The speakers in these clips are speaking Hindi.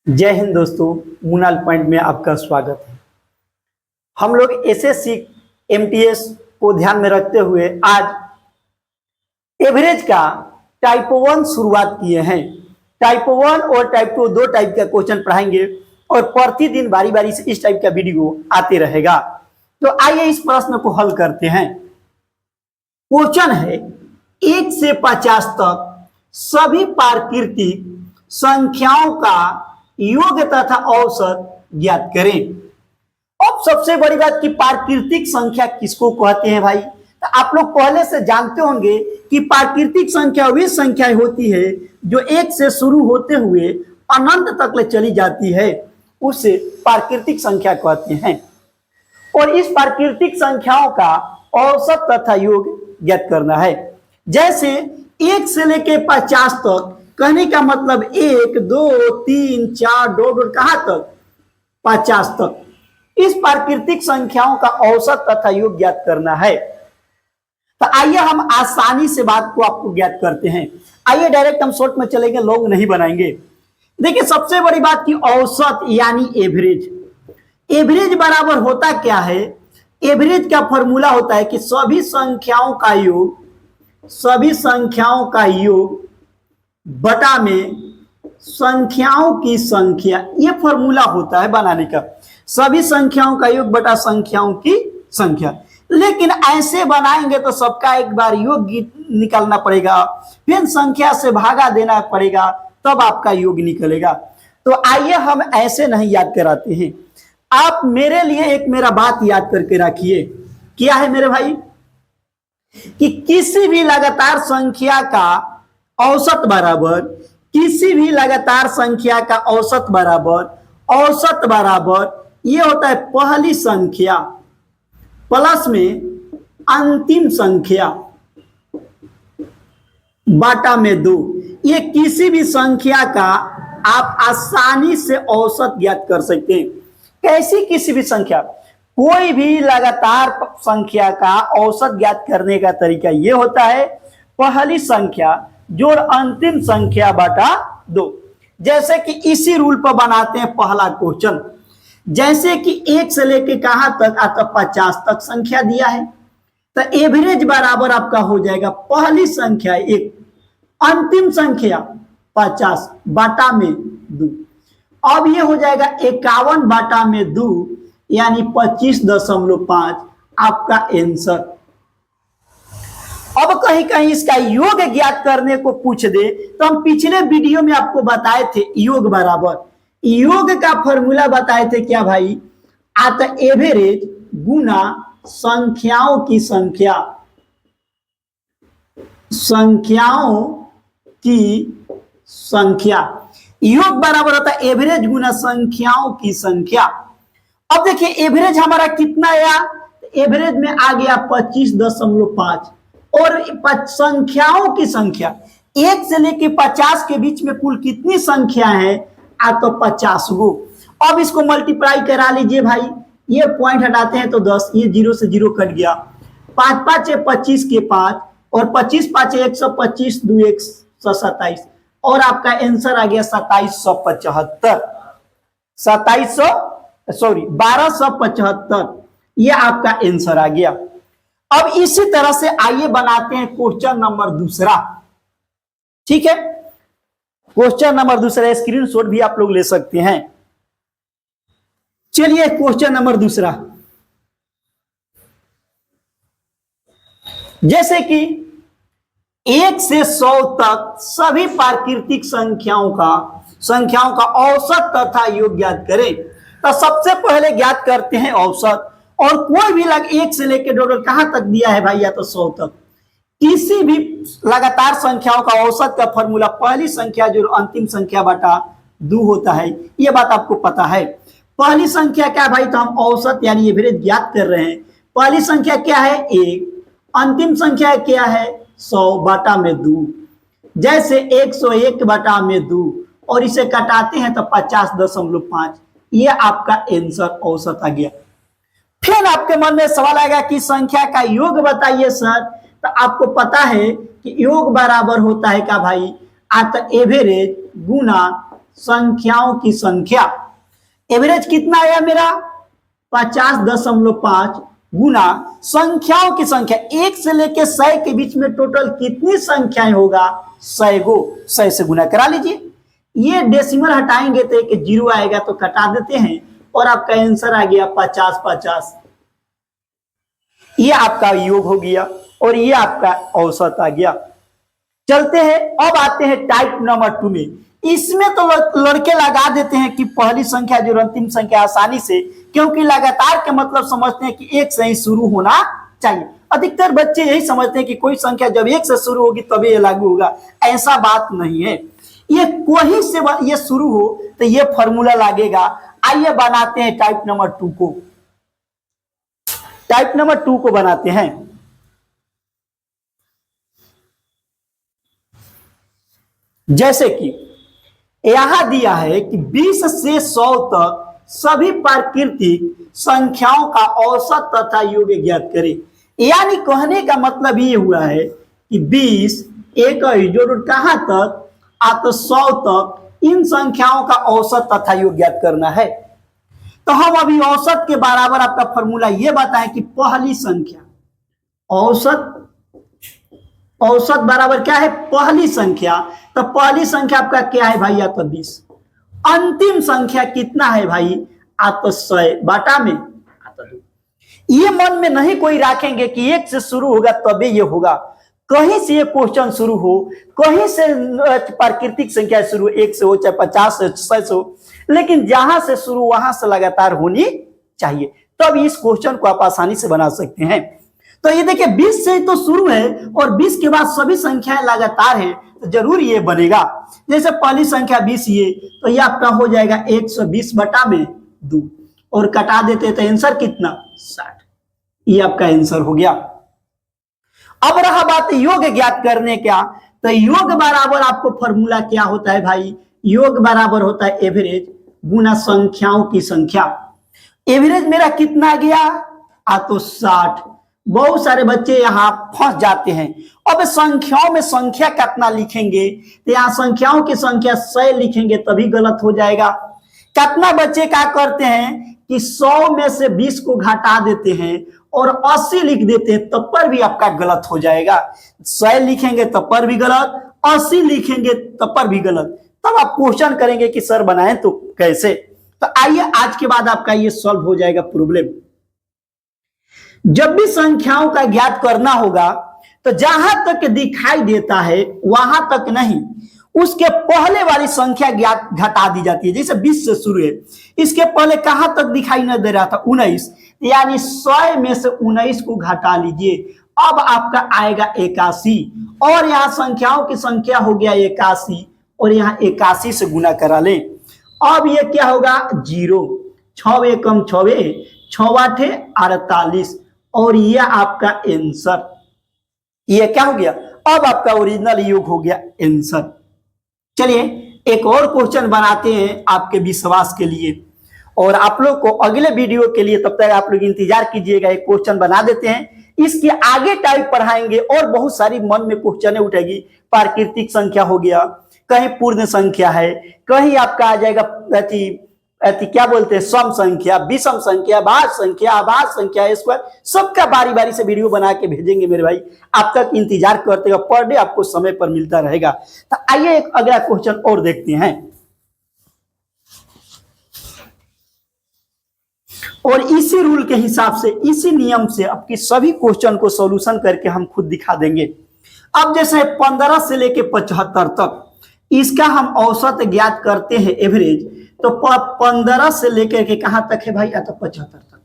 जय हिंद दोस्तों, मुनाल पॉइंट में आपका स्वागत है। हम लोग एसएससी एमटीएस को ध्यान में रखते हुए आज एवरेज का टाइप 1 शुरुआत किए हैं। टाइप 1 और टाइप 2 दो टाइप का क्वेश्चन पढ़ाएंगे और प्रतिदिन बारी बारी से इस टाइप का वीडियो आते रहेगा। तो आइए इस प्रश्न को हल करते हैं। क्वेश्चन है 1 से 50 तक सभी प्राकृतिक संख्याओं का योग तथा औसत ज्ञात करें। अब सबसे बड़ी बात कि प्राकृतिक संख्या किसको कहते हैं भाई, तो आप लोग पहले से जानते होंगे कि प्राकृतिक संख्या वे संख्याएं होती है जो 1 से शुरू होते हुए अनंत तक ले चली जाती है, उसे प्राकृतिक संख्या कहते हैं। और इस प्राकृतिक संख्याओं का औसत तथा योग ज्ञात करना है। जैसे 1 से लेके 50 तक, कहने का मतलब 1 2 3 4 डॉट कहां तक 50 तक, इस प्राकृतिक संख्याओं का औसत तथा योग ज्ञात करना है। तो आइए हम आसानी से बात को आपको ज्ञात करते हैं। आइए डायरेक्ट हम शॉर्ट में चलेंगे, लॉन्ग नहीं बनाएंगे। देखिए सबसे बड़ी बात की औसत यानी एवरेज। एवरेज बराबर होता क्या है? एवरेज का फॉर्मूला होता है कि सभी संख्याओं का योग बटा में संख्याओं की संख्या, ये फॉर्मूला होता है बनाने का। सभी संख्याओं का योग बटा संख्याओं की संख्या। लेकिन ऐसे बनाएंगे तो सबका एक बार योग निकालना पड़ेगा, फिर संख्या से भागा देना पड़ेगा, तब आपका योग निकलेगा। तो आइए हम ऐसे नहीं याद कराते हैं। आप मेरे लिए एक मेरा बात याद करके रखिए। क्या है मेरे भाई? कि किसी भी लगातार संख्या का औसत बराबर, किसी भी लगातार संख्या का औसत बराबर ये होता है पहली संख्या प्लस में अंतिम संख्या बटा में 2। ये किसी भी संख्या का आप आसानी से औसत ज्ञात कर सकते हैं। कैसी किसी भी संख्या? कोई भी लगातार संख्या का औसत ज्ञात करने का तरीका यह होता है पहली संख्या जोड़ अंतिम संख्या बटा 2। जैसे कि इसी रूल पर बनाते हैं पहला क्वेश्चन। जैसे कि 1 से लेके कहां तक आता 50 तक संख्या दिया है, तो एवरेज बराबर आपका हो जाएगा पहली संख्या 1, अंतिम संख्या 50 बटा में 2। अब ये हो जाएगा 51 बटा में 2 यानी 25.5 आपका आंसर। अब कहीं कहीं इसका योग ज्ञात करने को पूछ दे तो हम पिछले वीडियो में आपको बताए थे योग बराबर, योग का फॉर्मूला बताए थे क्या भाई? आता एवरेज गुना संख्याओं की संख्या, संख्याओं की संख्या। योग बराबर होता है एवरेज गुना संख्याओं की संख्या। अब देखिए एवरेज हमारा कितना आया? एवरेज में आ गया 25.5 और संख्याओं की संख्या 1 से लेके 50 के बीच में कुल कितनी संख्या है? तो 50 गो। अब इसको मल्टीप्लाई करा लीजिए भाई, ये पॉइंट हटाते हैं तो 10, ये 0 से 0 कट गया। 5 5 25 के 5 और 25 5 125, 2 127 और आपका आंसर आ गया 1275। ये आपका आंसर आ गया। अब इसी तरह से आइए बनाते हैं क्वेश्चन नंबर दूसरा। ठीक है, क्वेश्चन नंबर दूसरा स्क्रीनशॉट भी आप लोग ले सकते हैं। चलिए क्वेश्चन नंबर दूसरा। जैसे कि 1 से 100 तक सभी प्राकृतिक संख्याओं का औसत तथा योग ज्ञात करें। तो सबसे पहले ज्ञात करते हैं औसत। और कोई भी 1 से लेकर डॉलर कहां तक दिया है भाई? या तो 100 तक। किसी भी लगातार संख्याओं का औसत का फॉर्मूला पहली संख्या जो अंतिम संख्या बटा 2 होता है, यह बात आपको पता है। पहली संख्या क्या है भाई? तो हम औसत यानी एवरेज ज्ञात कर रहे हैं। पहली संख्या क्या है? 1। अंतिम संख्या क्या है? 100 बटा में 2। जैसे 101 बटा में 2 और इसे कटाते हैं तो 50.5। यह आपका आंसर औसत आ गया। फिर आपके मन में सवाल आएगा कि संख्या का योग बताइए सर। तो आपको पता है कि योग बराबर होता है क्या भाई? आता एवरेज गुना संख्याओं की संख्या। एवरेज कितना आया मेरा 50.5 गुना संख्याओं की संख्या, 1 से लेकर 100 के बीच में टोटल कितनी संख्याएं होगा 100 गो, 100 से गुना करा लीजिए। ये डेसिमल हटाएंगे तो एक जीरो आएगा तो कटा देते हैं और आपका आंसर आ गया 50। ये आपका योग हो गया और ये आपका औसत आ गया। चलते हैं, अब आते हैं टाइप नंबर 2 में। इसमें तो लड़के लगा देते हैं कि पहली संख्या जो अंतिम संख्या आसानी से, क्योंकि लगातार के मतलब समझते हैं कि 1 से ही शुरू होना चाहिए। अधिकतर बच्चे यही समझते हैं कि कोई संख्या जब 1 से शुरू होगी तभी ये लागू होगा। ऐसा बात नहीं है, ये कोई से ये शुरू हो तो ये फॉर्मूला लागेगा। आइए बनाते हैं टाइप नंबर 2 को। टाइप नंबर 2 को बनाते हैं। जैसे कि यहां दिया है कि 20 से 100 तक सभी प्राकृतिक संख्याओं का औसत तथा योग ज्ञात करें। यानी कहने का मतलब ये हुआ है कि 20 एक जोड़ कहां तक तो 100 तक इन संख्याओं का औसत तथा योग ज्ञात करना है। तो हम अभी औसत के बराबर आपका फॉर्मूला ये बताएं कि पहली संख्या औसत बराबर क्या है पहली संख्या। तो पहली संख्या आपका क्या है भाई, या तो 20। अंतिम संख्या कितना है भाई, तो 100 बाटा में तो 2। ये मन में नहीं कोई रखेंगे कि 1 से शुरू होगा तभी ये होगा। कहीं से ये क्वेश्चन शुरू हो, कहीं से प्राकृतिक संख्या शुरू, 1 से हो चाहे 50 से 100 से हो, लेकिन जहां से शुरू वहां से लगातार होनी चाहिए, तब इस क्वेश्चन को आप आसानी से बना सकते हैं। तो ये देखिए 20 से तो शुरू है और 20 के बाद सभी संख्याएं लगातार है, तो जरूर ये बनेगा। जैसे पहली संख्या 20 ये, तो ये आपका हो जाएगा 120 बटा में 2 और कटा देते तो आंसर कितना 60। ये आपका आंसर हो गया। अब रहा बात योग ज्ञात करने का, तो योग बराबर आपको फॉर्मूला क्या होता है भाई, योग बराबर होता है एवरेज गुना संख्याओं की संख्या। एवरेज मेरा कितना गया तो 60। बहुत सारे बच्चे यहाँ फंस जाते हैं। अब संख्याओं में संख्या कितना लिखेंगे, तो यहाँ संख्याओं की संख्या 100 लिखेंगे तभी गलत हो जाएगा। कितना बच्चे क्या करते हैं कि 100 में से 20 को घटा देते हैं और 80 लिख देते हैं, तब पर भी आपका गलत हो जाएगा। 100 लिखेंगे तब पर भी गलत, 80 लिखेंगे तब पर भी गलत। तब आप क्वेश्चन करेंगे कि सर बनाएं तो कैसे। तो आइए आज के बाद आपका ये सॉल्व हो जाएगा प्रॉब्लम। जब भी संख्याओं का ज्ञात करना होगा तो जहां तक दिखाई देता है वहां तक नहीं, उसके पहले वाली संख्या ज्ञात घटा दी जाती है। जैसे 20 से शुरू है, इसके पहले कहां तक दिखाई न दे रहा था 19, यानी 100 में से 19 को घटा लीजिए, अब आपका आएगा 81। और यहाँ संख्याओं की संख्या हो गया 81 और यहाँ 81 से गुना करा ले। अब ये क्या होगा 0, 6 एकम 6, 6 आठे 48 और ये आपका आंसर। ये क्या हो गया, अब आपका ओरिजिनल योग हो गया आंसर। चलिए एक और क्वेश्चन बनाते हैं आपके विश्वास के लिए, और आप लोग को अगले वीडियो के लिए तब तक आप लोग इंतजार कीजिएगा। एक क्वेश्चन बना देते हैं, इसके आगे टाइप पढ़ाएंगे और बहुत सारी मन में क्वेश्चन उठेगी। प्राकृतिक संख्या हो गया, कहीं पूर्ण संख्या है, कहीं आपका आ जाएगा क्या बोलते हैं सम संख्या, विषम संख्या, भाज्य संख्या, आभाज्य संख्या, स्क्वायर, सबका बारी बारी से वीडियो बना के भेजेंगे मेरे भाई। आप तक इंतजार करते हो, पर डे आपको समय पर मिलता रहेगा। तो आइए एक अगला क्वेश्चन और देखते हैं, और इसी रूल के हिसाब से, इसी नियम से आपकी सभी क्वेश्चन को सॉल्यूशन करके हम खुद दिखा देंगे। अब जैसे 15 से लेके 75 तक इसका हम औसत ज्ञात करते हैं एवरेज, तो 15 से लेकर के कहां तक है भाई, तो 75 तक।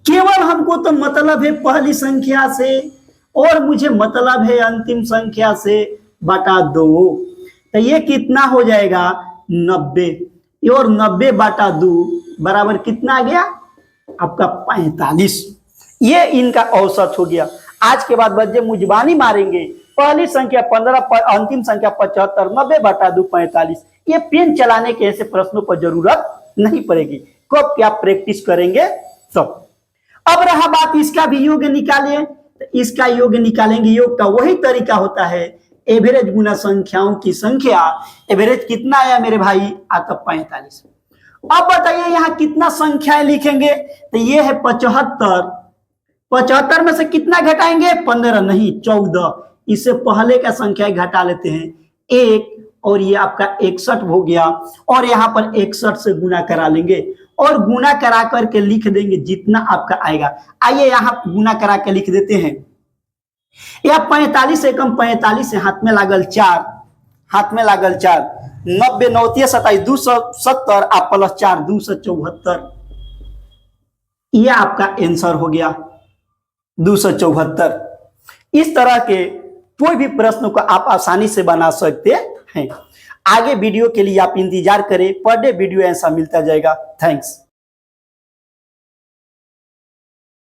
केवल हमको तो मतलब है पहली संख्या से और मुझे मतलब है अंतिम संख्या से बटा 2, तो ये कितना हो जाएगा 90, और 90 बटा 2 बराबर कितना आ गया आपका 45। ये इनका औसत हो गया। आज के बाद बच्चे मुजबानी मारेंगे, पहली संख्या 15, अंतिम संख्या 75, 90 बटा 2 45। ये पेन चलाने के ऐसे प्रश्नों पर जरूरत नहीं पड़ेगी, कब क्या प्रैक्टिस करेंगे सब। अब रहा बात इसका भी योग निकालिए, तो इसका योग निकालेंगे। योग का वही तरीका होता है एवरेज गुना संख्याओं की संख्या, एवरेज कितना आया मेरे भाई आपका 45। अब बताइए यहाँ कितना संख्याएं लिखेंगे, तो ये है 75। 75 में से कितना घटाएंगे, 15 नहीं 14। इससे पहले का संख्या घटा लेते हैं 1, और ये आपका 61 हो गया, और यहाँ पर 61 से गुना करा लेंगे और गुना करा करके लिख देंगे जितना आपका आएगा। आइए यहाँ गुना करा के लिख देते हैं। या 45 से कम 45 से हाथ में लागल 4, हाथ में लागल 4, 90 9 27 270 आप प्लस 4 274। ये आपका आंसर हो गया 274। इस तरह के कोई भी प्रश्न को आप आसानी से बना सकते हैं। आगे वीडियो के लिए आप इंतजार करें, पर डे वीडियो ऐसा मिलता जाएगा। थैंक्स।